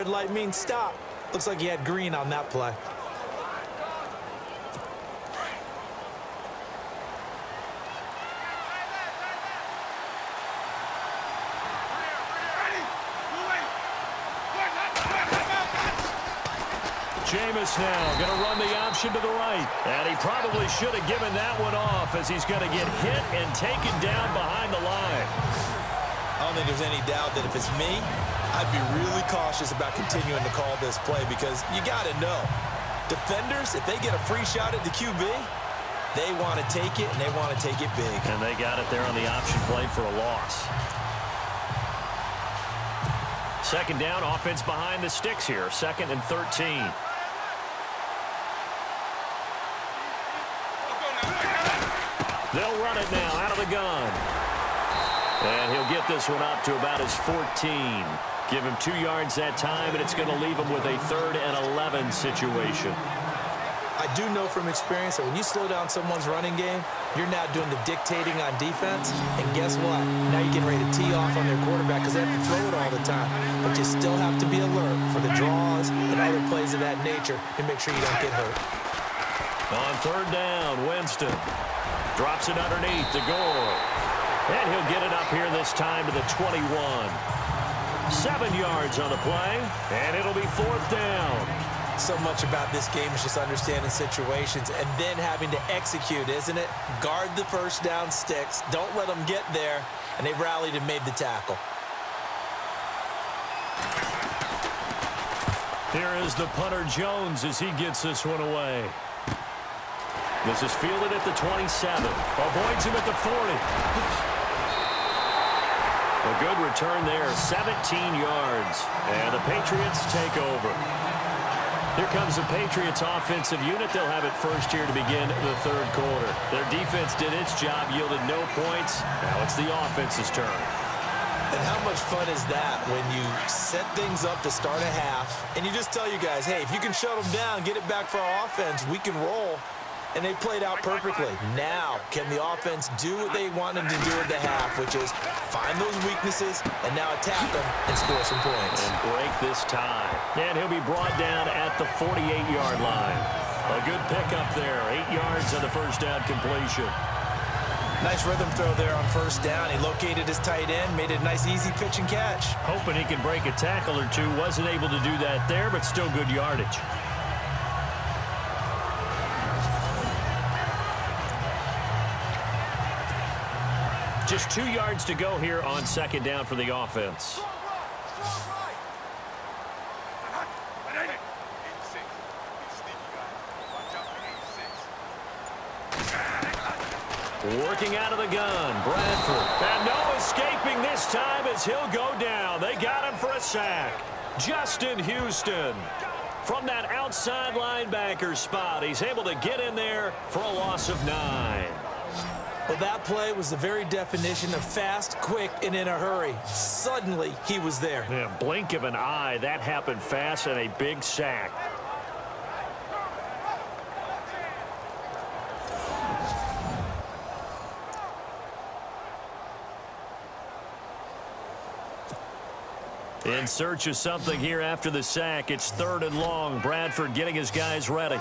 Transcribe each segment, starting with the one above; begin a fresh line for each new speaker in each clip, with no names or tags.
Red light means stop. Looks like he had green on that play.
Jameis now going to run the option to the right. And he probably should have given that one off as he's going to get hit and taken down behind the line.
I don't think there's any doubt that if it's me, I'd be really cautious about continuing to call this play because you got to know, defenders, if they get a free shot at the QB, they want to take it, and they want to take it big.
And they got it there on the option play for a loss. Second down, offense behind the sticks here. 2nd and 13. They'll run it now out of the gun. And he'll get this one up to about his 14. Give him 2 yards that time, and it's going to leave him with a 3rd and 11 situation.
I do know from experience that when you slow down someone's running game, you're now doing the dictating on defense. And guess what? Now you're getting ready to tee off on their quarterback because they have to throw it all the time. But you still have to be alert for the draws and other plays of that nature to make sure you don't get hurt.
On 3rd down, Winston drops it underneath to Gore. And he'll get it up here this time to the 21. 7 yards on the play, and it'll be 4th down.
So much about this game is just understanding situations and then having to execute, isn't it? Guard the first down sticks. Don't let them get there. And they rallied and made the tackle.
Here is the punter Jones as he gets this one away. This is fielded at the 27. Avoids him at the 40. A good return there, 17 yards. And the Patriots take over. Here comes the Patriots offensive unit. They'll have it first here to begin the 3rd quarter. Their defense did its job, yielded no points. Now it's the offense's turn.
And how much fun is that when you set things up to start a half and you just tell you guys, hey, if you can shut them down, get it back for our offense, we can roll. And they played out perfectly. Now, can the offense do what they wanted to do at the half, which is find those weaknesses and now attack them and score some points.
And break this tie. And he'll be brought down at the 48-yard line. A good pickup there. 8 yards on the first down completion.
Nice rhythm throw there on first down. He located his tight end, made it a nice easy pitch and catch.
Hoping he can break a tackle or two. Wasn't able to do that there, but still good yardage. Just 2 yards to go here on 2nd down for the offense. Working out of the gun, Bradford. And no escaping this time as he'll go down. They got him for a sack. Justin Houston. From that outside linebacker spot, he's able to get in there for a loss of 9.
Well, that play was the very definition of fast, quick, and in a hurry. Suddenly, he was there.
Yeah, blink of an eye. That happened fast and a big sack. In search of something here after the sack. It's 3rd and long. Bradford getting his guys ready.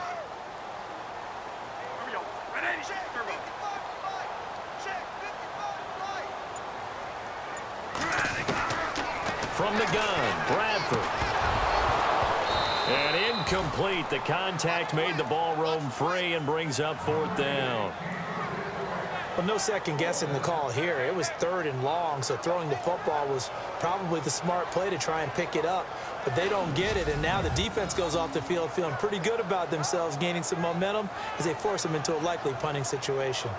From the gun, Bradford. And incomplete. The contact made the ball roam free and brings up 4th down.
Well, no second guessing the call here. It was 3rd and long, so throwing the football was probably the smart play to try and pick it up. But they don't get it, and now the defense goes off the field feeling pretty good about themselves, gaining some momentum as they force them into a likely punting situation.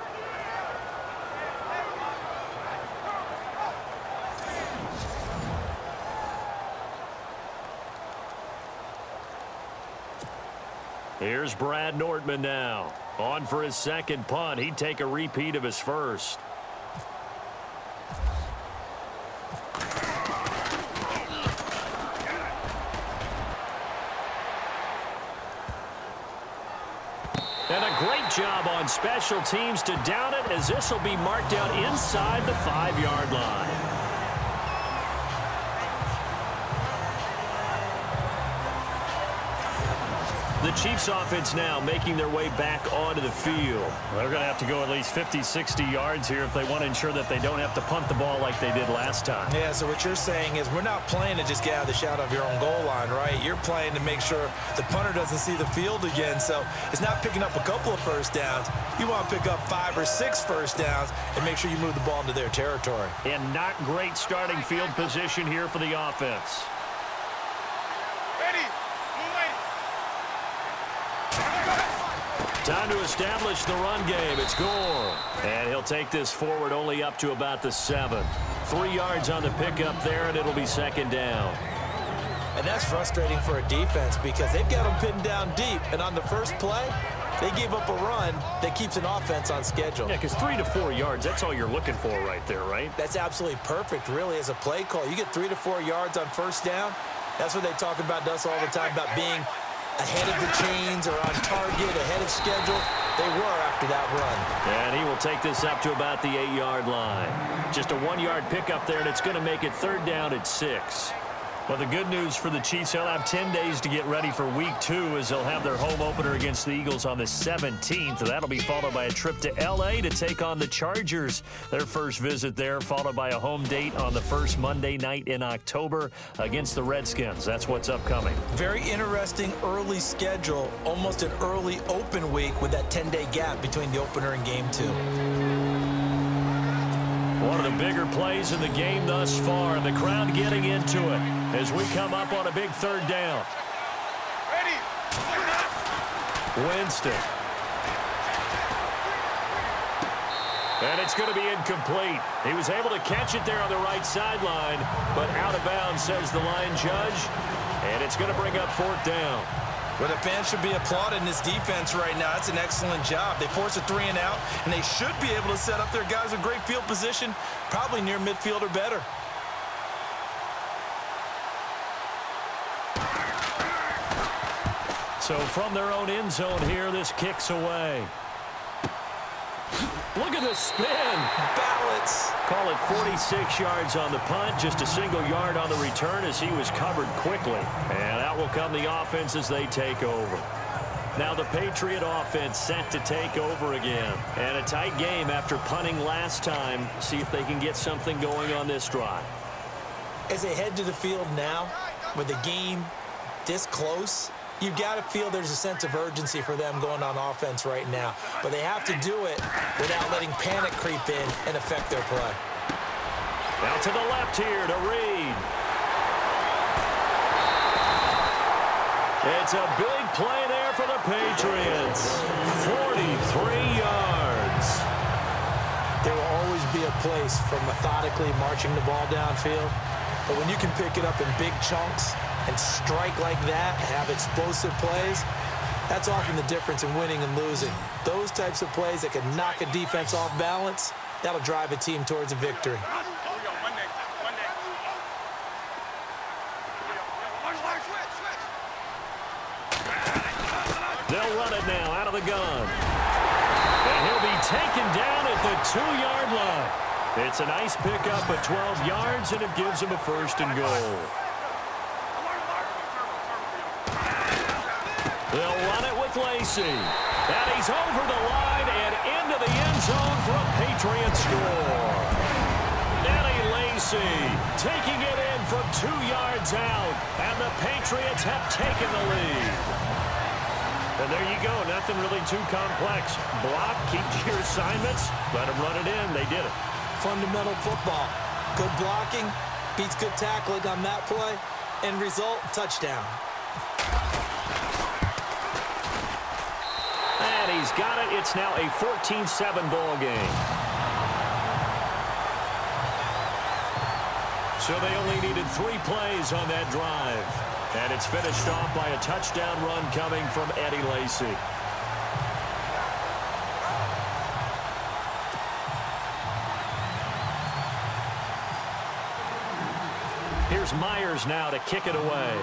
Here's Brad Nortman now. On for his 2nd punt. He'd take a repeat of his first. And a great job on special teams to down it as this will be marked out inside the 5-yard line. The Chiefs offense now making their way back onto the field. They're going to have to go at least 50, 60 yards here if they want to ensure that they don't have to punt the ball like they did last time.
Yeah, so what you're saying is we're not playing to just get out of the shadow of your own goal line, right? You're playing to make sure the punter doesn't see the field again. So it's not picking up a couple of first downs. You want to pick up 5 or 6 first downs and make sure you move the ball into their territory.
And not great starting field position here for the offense. Time to establish the run game. It's Gore. And he'll take this forward only up to about the 7. 3 yards on the pickup there, and it'll be second down.
And that's frustrating for a defense because they've got them pinned down deep. And on the first play, they gave up a run that keeps an offense on schedule.
Yeah, because 3 to 4 yards, that's all you're looking for right there, right?
That's absolutely perfect, really, as a play call. You get 3 to 4 yards on first down. That's what they talk about to us all the time, about being ahead of the chains or on target, ahead of schedule. They were after that run.
And he will take this up to about the 8-yard line. Just a 1-yard pickup there, and it's going to make it third down at 6. Well, the good news for the Chiefs, they'll have 10 days to get ready for Week 2 as they'll have their home opener against the Eagles on the 17th. That'll be followed by a trip to L.A. to take on the Chargers. Their first visit there, followed by a home date on the first Monday night in October against the Redskins. That's what's upcoming.
Very interesting early schedule, almost an early open week with that 10-day gap between the opener and Game 2.
One of the bigger plays in the game thus far, and the crowd getting into it as we come up on a big third down.
Ready.
Winston. And it's going to be incomplete. He was able to catch it there on the right sideline, but out of bounds, says the line judge, and it's going to bring up fourth down.
Well, the fans should be applauding this defense right now. That's an excellent job. They force a 3 and out, and they should be able to set up their guys with great field position, probably near midfield or better.
So from their own end zone here, this kicks away. Look at the spin.
Balance.
Call it 46 yards on the punt, just a single yard on the return as he was covered quickly. And out will come the offense as they take over. Now the Patriot offense set to take over again. And a tight game after punting last time. See if they can get something going on this drive.
As they head to the field now, with the game this close, you've got to feel there's a sense of urgency for them going on offense right now. But they have to do it without letting panic creep in and affect their play.
Now to the left here to Reed. It's a big play there for the Patriots. 43 yards.
There will always be a place for methodically marching the ball downfield. But when you can pick it up in big chunks and strike like that, have explosive plays, that's often the difference in winning and losing. Those types of plays that can knock a defense off balance, that'll drive a team towards a victory.
They'll run it now out of the gun. And he'll be taken down at the 2-yard line. It's a nice pickup at 12 yards, and it gives him a first and goal. They'll run it with Lacey. And he's over the line and into the end zone for a Patriot score. Eddie Lacey taking it in from 2 yards out, and the Patriots have taken the lead. And there you go, nothing really too complex. Block, keep to your assignments, let them run it in. They did it.
Fundamental football. Good blocking beats good tackling on that play. End result, touchdown.
And he's got it. It's now a 14-7 ball game. So they only needed 3 plays on that drive. And it's finished off by a touchdown run coming from Eddie Lacey. Here's Myers now to kick it away.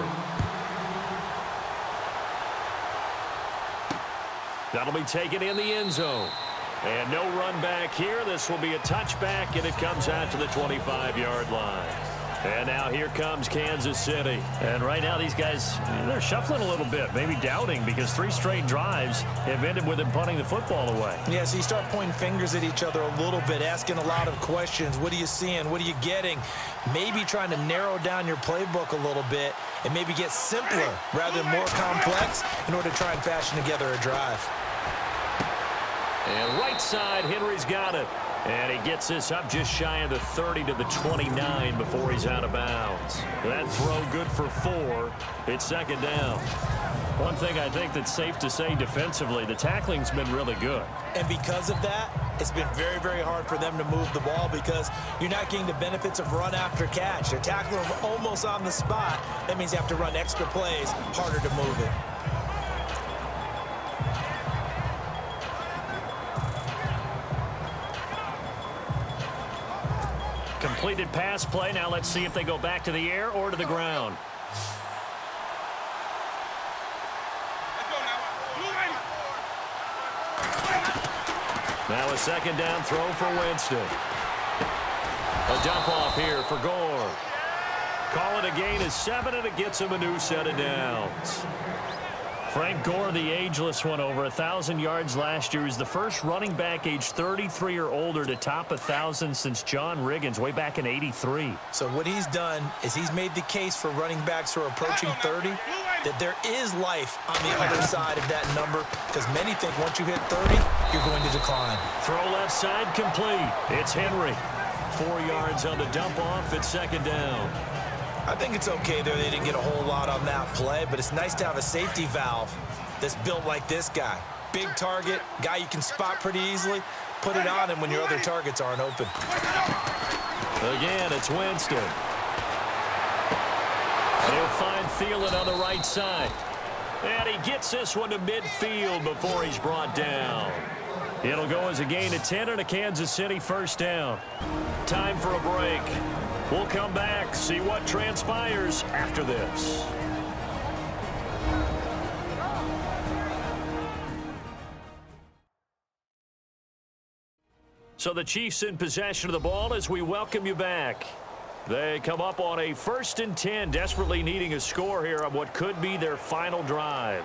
That'll be taken in the end zone. And no run back here. This will be a touchback, and it comes out to the 25-yard line. And now here comes Kansas City. And right now these guys, they're shuffling a little bit, maybe doubting, because 3 straight drives have ended with them punting the football away.
Yeah, so you start pointing fingers at each other a little bit, asking a lot of questions. What are you seeing? What are you getting? Maybe trying to narrow down your playbook a little bit and maybe get simpler rather than more complex in order to try and fashion together a drive.
And right side, Henry's got it. And he gets this up just shy of the 30 to the 29 before he's out of bounds. That throw good for 4. It's second down. One thing I think that's safe to say defensively, the tackling's been really good.
And because of that, it's been very, very hard for them to move the ball because you're not getting the benefits of run after catch. They're tackling them almost on the spot. That means you have to run extra plays, harder to move it.
Completed pass play. Now let's see if they go back to the air or to the ground. Now a second down throw for Winston. A dump off here for Gore. Call it a gain of 7, and it gets him a new set of downs. Frank Gore, the ageless one, over 1,000 yards last year. He's the first running back age 33 or older to top 1,000 since John Riggins way back in '83.
So what he's done is he's made the case for running backs who are approaching 30 that there is life on the other side of that number, because many think once you hit 30, you're going to decline.
Throw left side complete. It's Henry. 4 yards on the dump off. It's second down.
I think it's okay there. They didn't get a whole lot on that play, but it's nice to have a safety valve that's built like this guy. Big target, guy you can spot pretty easily. Put it on him when your other targets aren't open.
Again, it's Winston. He'll find Thielen on the right side. And he gets this one to midfield before he's brought down. It'll go as a gain of 10 and a Kansas City first down. Time for a break. We'll come back, see what transpires after this. So the Chiefs in possession of the ball as we welcome you back. They come up on a 1st and 10, desperately needing a score here on what could be their final drive.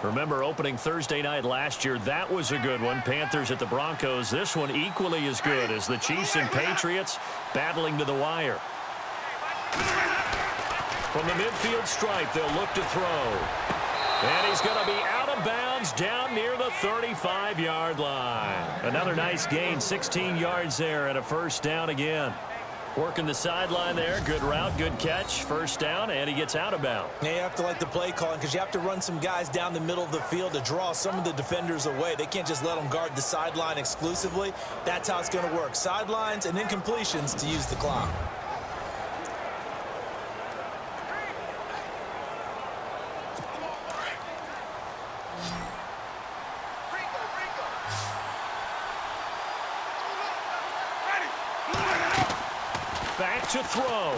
Remember opening Thursday night last year, that was a good one. Panthers at the Broncos. This one equally as good as the Chiefs and Patriots battling to the wire. From the midfield stripe, they'll look to throw. And he's going to be out of bounds down near the 35-yard line. Another nice gain, 16 yards there, and a first down again. Working the sideline there. Good route, good catch. First down, and he gets out of bounds.
Now you have to like the play calling because you have to run some guys down the middle of the field to draw some of the defenders away. They can't just let them guard the sideline exclusively. That's how it's going to work. Sidelines and incompletions to use the clock.
Back to throw.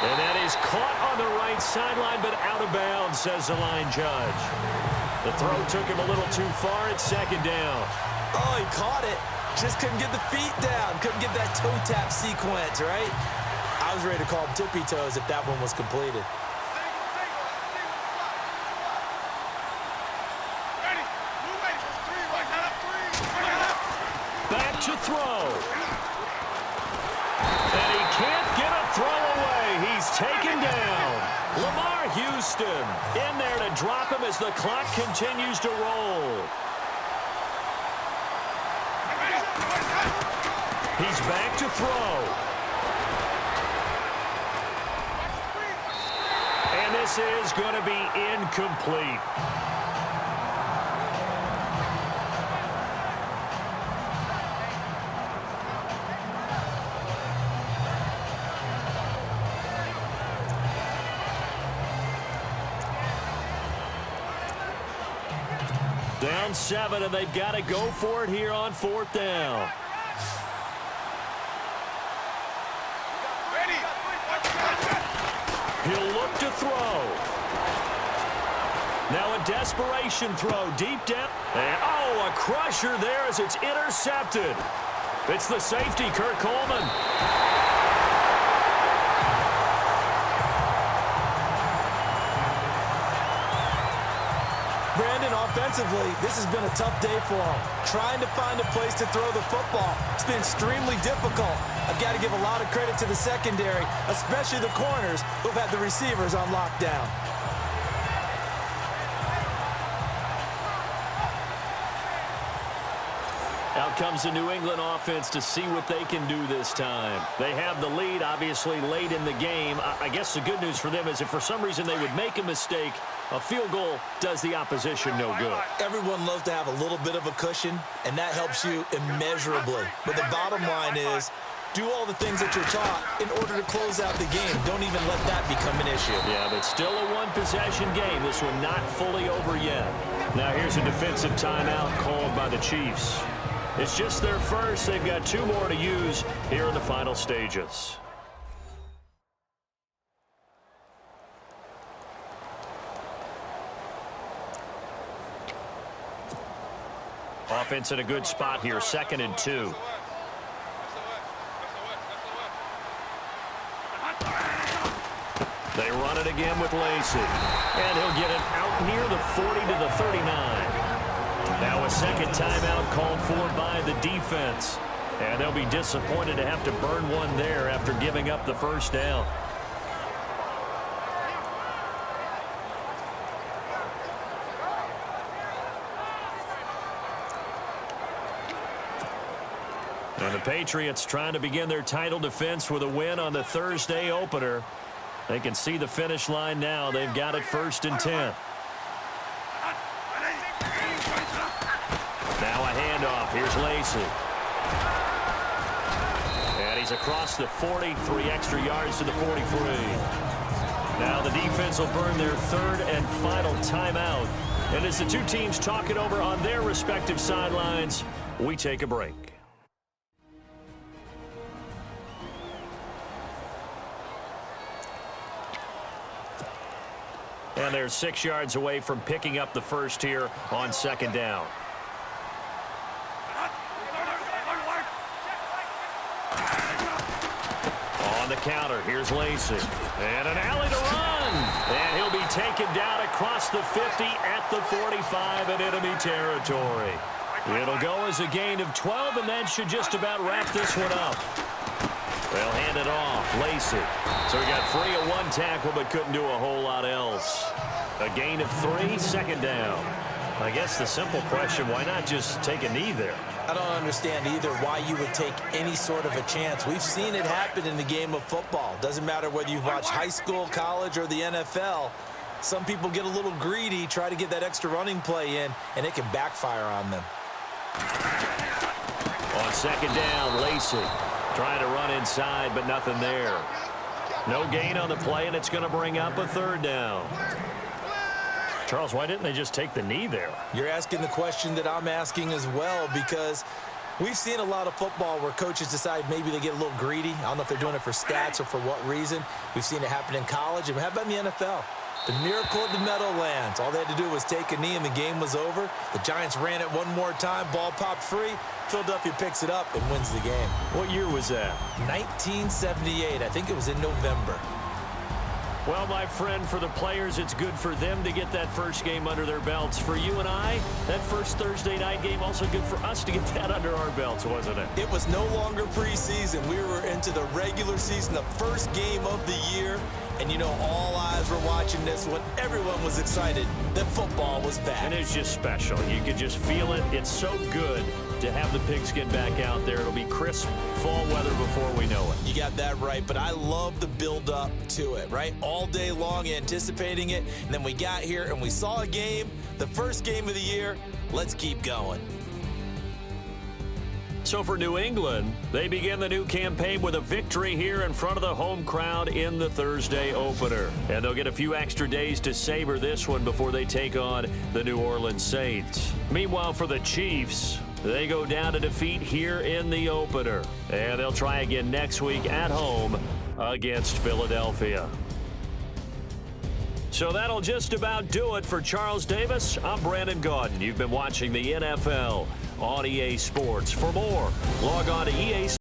And that is caught on the right sideline, but out of bounds, says the line judge. The throw took him a little too far. It's second down.
Oh, he caught it. Just couldn't get the feet down. Couldn't get that toe tap sequence, right? I was ready to call him tippy toes if that one was completed.
Back to throw. And he can't get a throw away. He's taken down. Lamar Houston in there to drop him as the clock continues to roll. He's back to throw. And this is going to be incomplete. Down 7, and they've got to go for it here on 4th down. He'll look to throw. Now a desperation throw deep down. And, oh, a crusher there as it's intercepted. It's the safety, Kurt Coleman.
Brandon, offensively, this has been a tough day for him. Trying to find a place to throw the football. It's been extremely difficult. I've got to give a lot of credit to the secondary, especially the corners who've had the receivers on lockdown.
Out comes the New England offense to see what they can do this time. They have the lead, obviously, late in the game. I guess the good news for them is if for some reason they would make a mistake, a field goal does the opposition no good.
Everyone loves to have a little bit of a cushion, and that helps you immeasurably. But the bottom line is, do all the things that you're taught in order to close out the game. Don't even let that become an issue.
Yeah, but still a one-possession game. This one not fully over yet. Now here's a defensive timeout called by the Chiefs. It's just their first. They've got 2 more to use here in the final stages. Offense in a good spot here, 2nd and 2. They run it again with Lacey. And he'll get it out near the 40 to the 39. Now a second timeout called for by the defense. And they'll be disappointed to have to burn one there after giving up the first down. And the Patriots trying to begin their title defense with a win on the Thursday opener. They can see the finish line now. They've got it 1st and 10. Now a handoff. Here's Lacey. And he's across the 40, 3 extra yards to the 43. Now the defense will burn their 3rd and final timeout. And as the 2 teams talk it over on their respective sidelines, we take a break. And they're 6 yards away from picking up the first here on 2nd down. On the counter, here's Lacey. And an alley to run. And he'll be taken down across the 50 at the 45 in enemy territory. It'll go as a gain of 12, and that should just about wrap this one up. They'll hand it off. Lacey. So he got free of 1 tackle but couldn't do a whole lot else. A gain of 3, 2nd down. I guess the simple question, why not just take a knee there?
I don't understand either why you would take any sort of a chance. We've seen it happen in the game of football. Doesn't matter whether you've watched high school, college, or the NFL. Some people get a little greedy, try to get that extra running play in, and it can backfire on them.
On 2nd down, Lacey. Trying to run inside, but nothing there. No gain on the play, and it's going to bring up a 3rd down. Charles, why didn't they just take the knee there?
You're asking the question that I'm asking as well, because we've seen a lot of football where coaches decide maybe they get a little greedy. I don't know if they're doing it for stats or for what reason. We've seen it happen in college. And how about in the NFL? The miracle of the Meadowlands. All they had to do was take a knee and the game was over. The Giants ran it one more time. Ball popped free. Philadelphia picks it up and wins the game.
What year was that?
1978. I think it was in November.
Well, my friend, for the players, it's good for them to get that first game under their belts. For you and I, that first Thursday night game, also good for us to get that under our belts, wasn't it?
It was no longer preseason. We were into the regular season, the first game of the year. And, you know, all eyes were watching this when everyone was excited that football was back.
And it's just special. You could just feel it. It's so good to have the pigskin back out there. It'll be crisp fall weather before we know it.
You got that right, but I love the build-up to it, right? All day long anticipating it, and then we got here and we saw a game, the first game of the year. Let's keep going.
So for New England, they begin the new campaign with a victory here in front of the home crowd in the Thursday opener. And they'll get a few extra days to savor this one before they take on the New Orleans Saints. Meanwhile, for the Chiefs, they go down to defeat here in the opener. And they'll try again next week at home against Philadelphia. So that'll just about do it for Charles Davis. I'm Brandon Gaudin. You've been watching the NFL on EA Sports. For more, log on to EA Sports.